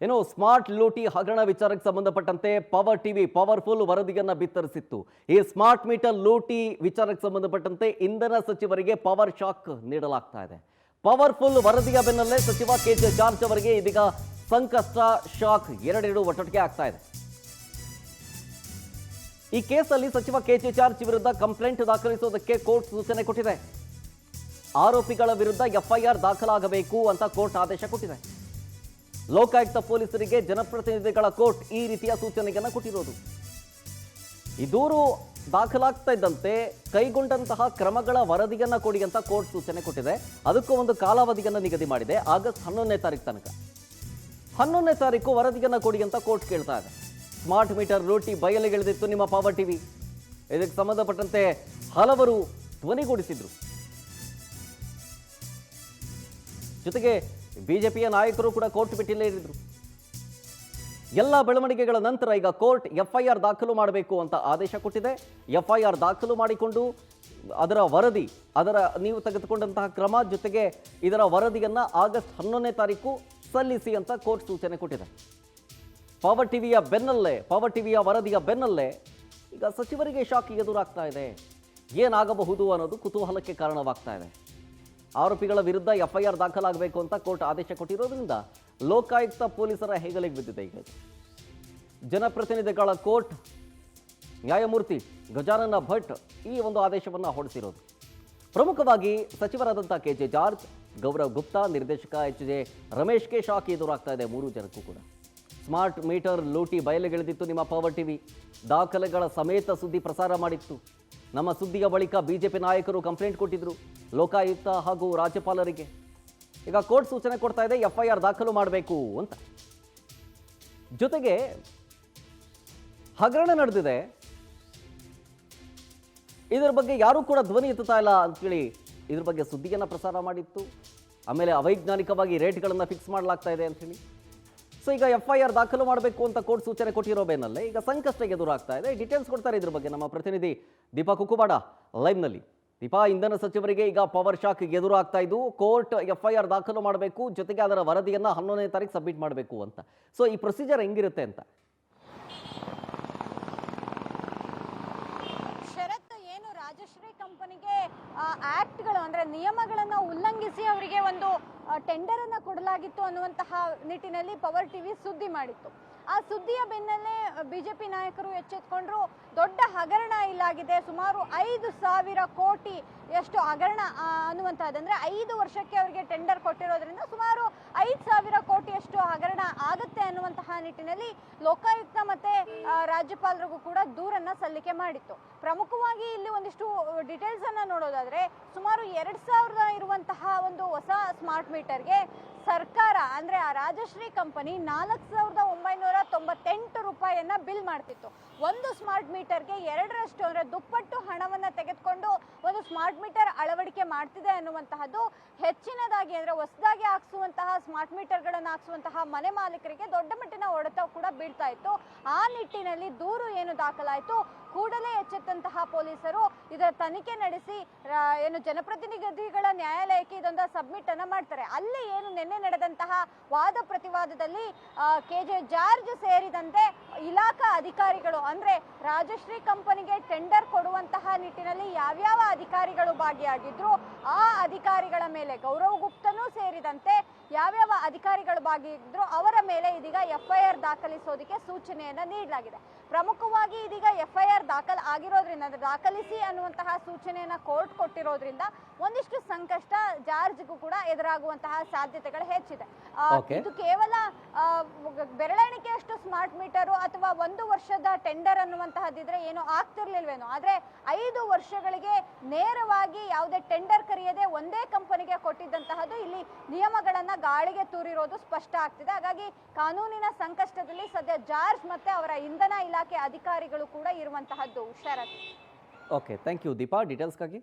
ಏನು ಸ್ಮಾರ್ಟ್ ಲೂಟಿ ಹಗರಣ ವಿಚಾರಕ್ಕೆ ಸಂಬಂಧಪಟ್ಟಂತೆ ಪವರ್ ಟಿವಿ ಪವರ್ಫುಲ್ ವರದಿಯನ್ನ ಬಿತ್ತರಿಸಿತ್ತು. ಈ ಸ್ಮಾರ್ಟ್ ಮೀಟರ್ ಲೂಟಿ ವಿಚಾರಕ್ಕೆ ಸಂಬಂಧಪಟ್ಟಂತೆ ಇಂಧನ ಸಚಿವರಿಗೆ ಪವರ್ ಶಾಕ್ ನೀಡಲಾಗ್ತಾ ಇದೆ. ಪವರ್ಫುಲ್ ವರದಿಯ ಬೆನ್ನಲ್ಲೇ ಸಚಿವ ಕೆಜೆ ಜಾರ್ಜ್ ಅವರಿಗೆ ಇದೀಗ ಸಂಕಷ್ಟ, ಶಾಕ್ ಎರಡೆರಡು ಒಟ್ಟೊಟ್ಟಿಗೆ ಆಗ್ತಾ ಇದೆ. ಈ ಕೇಸಲ್ಲಿ ಸಚಿವ ಕೆಜೆ ಜಾರ್ಜ್ ವಿರುದ್ಧ ಕಂಪ್ಲೇಂಟ್ ದಾಖಲಿಸುವುದಕ್ಕೆ ಕೋರ್ಟ್ ಸೂಚನೆ ಕೊಟ್ಟಿದೆ. ಆರೋಪಿಗಳ ವಿರುದ್ಧ ಎಫ್ಐಆರ್ ದಾಖಲಾಗಬೇಕು ಅಂತ ಕೋರ್ಟ್ ಆದೇಶ ಕೊಟ್ಟಿದೆ. ಲೋಕಾಯುಕ್ತ ಪೊಲೀಸರಿಗೆ ಜನಪ್ರತಿನಿಧಿಗಳ ಕೋರ್ಟ್ ಈ ರೀತಿಯ ಸೂಚನೆಯನ್ನು ಕೊಟ್ಟಿರೋದು. ಈ ದೂರು ದಾಖಲಾಗ್ತಾ ಇದ್ದಂತೆ ಕೈಗೊಂಡಂತಹ ಕ್ರಮಗಳ ವರದಿಯನ್ನ ಕೊಡಿ ಅಂತ ಕೋರ್ಟ್ ಸೂಚನೆ ಕೊಟ್ಟಿದೆ. ಅದಕ್ಕೂ ಒಂದು ಕಾಲಾವಧಿಯನ್ನು ನಿಗದಿ ಮಾಡಿದೆ. ಆಗಸ್ಟ್ 11ನೇ ತಾರೀಕು ತನಕ 11ನೇ ತಾರೀಕು ವರದಿಯನ್ನ ಕೊಡಿ ಅಂತ ಕೋರ್ಟ್ ಕೇಳ್ತಾ ಇದೆ. ಸ್ಮಾರ್ಟ್ ಮೀಟರ್ ಲೂಟಿ ಬಯಲಿಗೆಳೆದಿತ್ತು ನಿಮ್ಮ ಪವರ್ ಟಿವಿ. ಇದಕ್ಕೆ ಸಂಬಂಧಪಟ್ಟಂತೆ ಹಲವರು ಧ್ವನಿಗೂಡಿಸಿದ್ರು. ಜೊತೆಗೆ ಬಿಜೆಪಿಯ ನಾಯಕರು ಕೂಡ ಕೋರ್ಟ್ ಬಿಟ್ಟಿಲ್ಲೇ ಇರಿದ್ರು. ಎಲ್ಲ ಬೆಳವಣಿಗೆಗಳ ನಂತರ ಈಗ ಕೋರ್ಟ್ ಎಫ್ಐಆರ್ ದಾಖಲು ಮಾಡಬೇಕು ಅಂತ ಆದೇಶ ಕೊಟ್ಟಿದೆ. ಎಫ್ಐಆರ್ ದಾಖಲು ಮಾಡಿಕೊಂಡು ಅದರ ವರದಿ, ನೀವು ತೆಗೆದುಕೊಂಡಂತಹ ಕ್ರಮ ಜೊತೆಗೆ ಇದರ ವರದಿಯನ್ನ ಆಗಸ್ಟ್ 11ನೇ ತಾರೀಕು ಸಲ್ಲಿಸಿ ಅಂತ ಕೋರ್ಟ್ ಸೂಚನೆ ಕೊಟ್ಟಿದೆ. ಪವರ್ ಟಿವಿಯ ವರದಿಯ ಬೆನ್ನಲ್ಲೇ ಈಗ ಸಚಿವರಿಗೆ ಶಾಕ್ ಎದುರಾಗ್ತಾ ಇದೆ. ಏನಾಗಬಹುದು ಅನ್ನೋದು ಕುತೂಹಲಕ್ಕೆ ಕಾರಣವಾಗ್ತಾ ಇದೆ. ಆರೋಪಿಗಳ ವಿರುದ್ಧ ಎಫ್ಐಆರ್ ದಾಖಲಾಗಬೇಕು ಅಂತ ಕೋರ್ಟ್ ಆದೇಶ ಕೊಟ್ಟಿರೋದ್ರಿಂದ ಲೋಕಾಯುಕ್ತ ಪೊಲೀಸರ ಹೆಗಲಿಗೆ ಬಿದ್ದಿದೆ. ಈಗ ಜನಪ್ರತಿನಿಧಿಗಳ ಕೋರ್ಟ್ ನ್ಯಾಯಮೂರ್ತಿ ಗಜಾನನ ಭಟ್ ಈ ಒಂದು ಆದೇಶವನ್ನು ಹೊರಡಿಸಿರೋದು. ಪ್ರಮುಖವಾಗಿ ಸಚಿವರಾದಂಥ ಕೆಜೆ ಜಾರ್ಜ್, ಗೌರವ್ ಗುಪ್ತಾ, ನಿರ್ದೇಶಕ ಎಚ್.ಜೆ. ರಮೇಶ್ಗೆ ಶಾಕ್ ಎದುರಾಗ್ತಾ ಇದೆ. ಮೂರು ಜನಕ್ಕೂ ಕೂಡ ಸ್ಮಾರ್ಟ್ ಮೀಟರ್ ಲೂಟಿ ಬಯಲಿಗೆಳೆದಿತ್ತು ನಿಮ್ಮ ಪವರ್ ಟಿವಿ. ದಾಖಲೆಗಳ ಸಮೇತ ಸುದ್ದಿ ಪ್ರಸಾರ ಮಾಡಿತ್ತು. ನಮ್ಮ ಸುದ್ದಿಯ ಬಳಿಕ ಬಿಜೆಪಿ ನಾಯಕರು ಕಂಪ್ಲೇಂಟ್ ಕೊಟ್ಟಿದ್ರು ಲೋಕಾಯುಕ್ತ ಹಾಗೂ ರಾಜ್ಯಪಾಲರಿಗೆ. ಈಗ ಕೋರ್ಟ್ ಸೂಚನೆ ಕೊಡ್ತಾ ಇದೆ ಎಫ್ಐಆರ್ ದಾಖಲು ಮಾಡಬೇಕು ಅಂತ. ಜೊತೆಗೆ ಹಗರಣ ನಡೆದಿದೆ, ಇದರ ಬಗ್ಗೆ ಯಾರೂ ಕೂಡ ಧ್ವನಿ ಎತ್ತುತ್ತಾ ಇಲ್ಲ ಅಂತೇಳಿ ಇದ್ರ ಬಗ್ಗೆ ಸುದ್ದಿಯನ್ನು ಪ್ರಸಾರ ಮಾಡಿತ್ತು. ಆಮೇಲೆ ಅವೈಜ್ಞಾನಿಕವಾಗಿ ರೇಟ್ಗಳನ್ನು ಫಿಕ್ಸ್ ಮಾಡಲಾಗ್ತಾ ಇದೆ ಅಂಥೇಳಿ. ಸೊ ಈಗ ಎಫ್ಐಆರ್ ದಾಖಲು ಮಾಡಬೇಕು ಅಂತ ಕೋರ್ಟ್ ಸೂಚನೆ ಕೊಟ್ಟಿರೋ ಬೆನ್ನಲ್ಲೇ ಈಗ ಸಂಕಷ್ಟ ಎದುರಾಗ್ತಾ ಇದೆ. ಡೀಟೇಲ್ಸ್ ಕೊಡ್ತಾರೆ ಇದ್ರ ಬಗ್ಗೆ ನಮ್ಮ ಪ್ರತಿನಿಧಿ ದೀಪಾ ಕುಕ್ಕುಬಾಡ ಲೈವ್ನಲ್ಲಿ. ದೀಪಾ, ಇಂಧನ ಸಚಿವರಿಗೆ ಈಗ ಪವರ್ ಶಾಕ್ ಎದುರಾಗ್ತಾ ಇದ್ದು ಕೋರ್ಟ್ ಎಫ್ಐಆರ್ ದಾಖಲು ಮಾಡಬೇಕು, ಜೊತೆಗೆ ಅದರ ವರದಿಯನ್ನು 11ನೇ ತಾರೀಕು ಸಬ್ಮಿಟ್ ಮಾಡಬೇಕು ಅಂತ. ಸೊ ಈ ಪ್ರೊಸೀಜರ್ ಹೆಂಗಿರುತ್ತೆ ಅಂತ? ರಾಜಶ್ರೀ ಕಂಪನಿಗೆ ಆಕ್ಟ್ಗಳು ಅಂದ್ರೆ ನಿಯಮಗಳನ್ನು ಉಲ್ಲಂಘಿಸಿ ಅವರಿಗೆ ಒಂದು ಟೆಂಡರ್ ಅನ್ನ ಕೊಡಲಾಗಿತ್ತು ಅನ್ನುವಂತಹ ನಿಟ್ಟಿನಲ್ಲಿ ಪವರ್ ಟಿವಿ ಸುದ್ದಿ ಮಾಡಿತ್ತು. ಆ ಸುದ್ದಿಯ ಬೆನ್ನಲ್ಲೇ ಬಿಜೆಪಿ ನಾಯಕರು ಎಚ್ಚೆತ್ಕೊಂಡ್ರು. ದೊಡ್ಡ ಹಗರಣ ಇಲ್ಲಾಗಿದೆ, ಸುಮಾರು 5,000 ಕೋಟಿ ಎಷ್ಟು ಹಗರಣ ಅನ್ನುವಂತಹದ್ದಂದ್ರೆ 5 ವರ್ಷಕ್ಕೆ ಅವರಿಗೆ ಟೆಂಡರ್ ಕೊಟ್ಟಿರೋದ್ರಿಂದ ಸುಮಾರು 5,000 ಕೋಟಿಯಷ್ಟು ಹಗರಣ ಆಗತ್ತೆ ಅನ್ನುವಂತಹ ನಿಟ್ಟಿನಲ್ಲಿ ಲೋಕಾಯುಕ್ತ ಮತ್ತೆ ರಾಜ್ಯಪಾಲರಿಗೂ ಕೂಡ ದೂರನ್ನ ಸಲ್ಲಿಕೆ ಮಾಡಿತ್ತು. ಪ್ರಮುಖವಾಗಿ ಇಲ್ಲಿ ಒಂದಿಷ್ಟು ಡೀಟೇಲ್ಸ್ ಅನ್ನ ನೋಡೋದಾದ್ರೆ ಸುಮಾರು 2,000 ಇರುವಂತಹ ಒಂದು ಹೊಸ ಸ್ಮಾರ್ಟ್ ಮೀಟರ್ಗೆ ಸರ್ಕಾರ ಅಂದ್ರೆ ಆ ರಾಜಶ್ರೀ ಕಂಪನಿ 4,998 ರೂಪಾಯಿಯನ್ನ ಬಿಲ್ ಮಾಡ್ತಿತ್ತು. ಒಂದು ಸ್ಮಾರ್ಟ್ ಮೀಟರ್ಗೆ 2ರಷ್ಟು ಅಂದ್ರೆ ದುಪ್ಪಟ್ಟು ಹಣವನ್ನ ತೆಗೆದುಕೊಂಡು ಒಂದು ಸ್ಮಾರ್ಟ್ ಮೀಟರ್ ಅಳವಡಿಕೆ ಮಾಡ್ತಿದೆ ಅನ್ನುವಂತಹದ್ದು ಹೆಚ್ಚಿನದಾಗಿ ಅಂದ್ರೆ ಹೊಸದಾಗಿ ಹಾಕ್ಸುವಂತಹ ಸ್ಮಾರ್ಟ್ ಮೀಟರ್ಗಳನ್ನು ಹಾಕ್ಸುವಂತಹ ಮನೆ ಮಾಲೀಕರಿಗೆ ದೊಡ್ಡ ಮಟ್ಟಿನ ಹೊಡೆತ ಕೂಡ ಬೀಳ್ತಾ ಇತ್ತು. ಆ ನಿಟ್ಟಿನಲ್ಲಿ ದೂರು ಏನು ದಾಖಲಾಯಿತು, ಕೂಡಲೇ ಎಚ್ಚೆತ್ತಂತಹ ಪೊಲೀಸರು ಇದರ ತನಿಖೆ ನಡೆಸಿ ಏನು ಜನಪ್ರತಿನಿಧಿಗಳ ನ್ಯಾಯಾಲಯಕ್ಕೆ ಇದೊಂದು ಸಬ್ಮಿಟ್ ಅನ್ನ ಮಾಡ್ತಾರೆ. ಅಲ್ಲಿ ಏನು ನಿನ್ನೆ ನಡೆದಂತಹ ವಾದ ಪ್ರತಿವಾದದಲ್ಲಿ ಕೆಜೆ ಜಾರ್ಜ್ ಸೇರಿದಂತೆ ಇಲಾಖಾ ಅಧಿಕಾರಿಗಳು ಅಂದ್ರೆ ರಾಜಶ್ರೀ ಕಂಪನಿಗೆ ಟೆಂಡರ್ ಕೊಡುವಂತಹ ನಿಟ್ಟಿನಲ್ಲಿ ಯಾವ್ಯಾವ ಅಧಿಕಾರಿಗಳು ಭಾಗಿಯಾಗಿದ್ರು ಆ ಅಧಿಕಾರಿಗಳ ಮೇಲೆ ಗೌರವ್ ಗುಪ್ತನೂ ಸೇರಿದಂತೆ ಯಾವ್ಯಾವ ಅಧಿಕಾರಿಗಳು ಭಾಗಿಯಾಗಿದ್ರು ಅವರ ಮೇಲೆ ಇದೀಗ ಎಫ್ಐಆರ್ ದಾಖಲಿಸೋದಕ್ಕೆ ಸೂಚನೆಯನ್ನ ನೀಡಲಾಗಿದೆ. ಪ್ರಮುಖವಾಗಿ ಇದೀಗ ಎಫ್ಐಆರ್ ಆಗಿರೋದ್ರಿಂದ ದಾಖಲಿಸಿ ಅನ್ನುವಂತಹ ಸೂಚನೆಯನ್ನ ಕೋರ್ಟ್ ಕೊಟ್ಟಿರೋದ್ರಿಂದ ಒಂದಿಷ್ಟು ಸಂಕಷ್ಟ ಜಾರ್ಜ್ಗೂ ಕೂಡ ಎದುರಾಗುವಂತಹ ಸಾಧ್ಯತೆಗಳು ಹೆಚ್ಚಿದೆ. ಇದು ಕೇವಲ ಬೆರಳೆಣಿಕೆಯಷ್ಟು ಸ್ಮಾರ್ಟ್ ಮೀಟರು ಅಥವಾ 1 ವರ್ಷದ ಟೆಂಡರ್ ಅನ್ನುವಂತಹದ್ದಿದ್ರೆ ಏನು ಆಗ್ತಿರ್ಲಿಲ್ವೇನೋ, ಆದ್ರೆ 5 ವರ್ಷಗಳಿಗೆ ನೇರವಾಗಿ ಯಾವುದೇ ಟೆಂಡರ್ ಕರೆಯದೆ ಒಂದೇ ಕಂಪನಿಗೆ ಕೊಟ್ಟಿದ್ದಂತಹದ್ದು ಇಲ್ಲಿ ನಿಯಮಗಳನ್ನ ಗಾಳಿಗೆ ತೂರಿರೋದು ಸ್ಪಷ್ಟ ಆಗ್ತಿದೆ. ಹಾಗಾಗಿ ಕಾನೂನಿನ ಸಂಕಷ್ಟದಲ್ಲಿ ಸದ್ಯ ಜಾರ್ಜ್ ಮತ್ತೆ ಅವರ ಇಂಧನ ಇಲಾಖೆ ಅಧಿಕಾರಿಗಳು ಕೂಡ ಇರುವಂತಹದ್ದು. Sharath. Okay, thank you Deepa ಡೀಟೇಲ್ಸ್ಗಾಗಿ.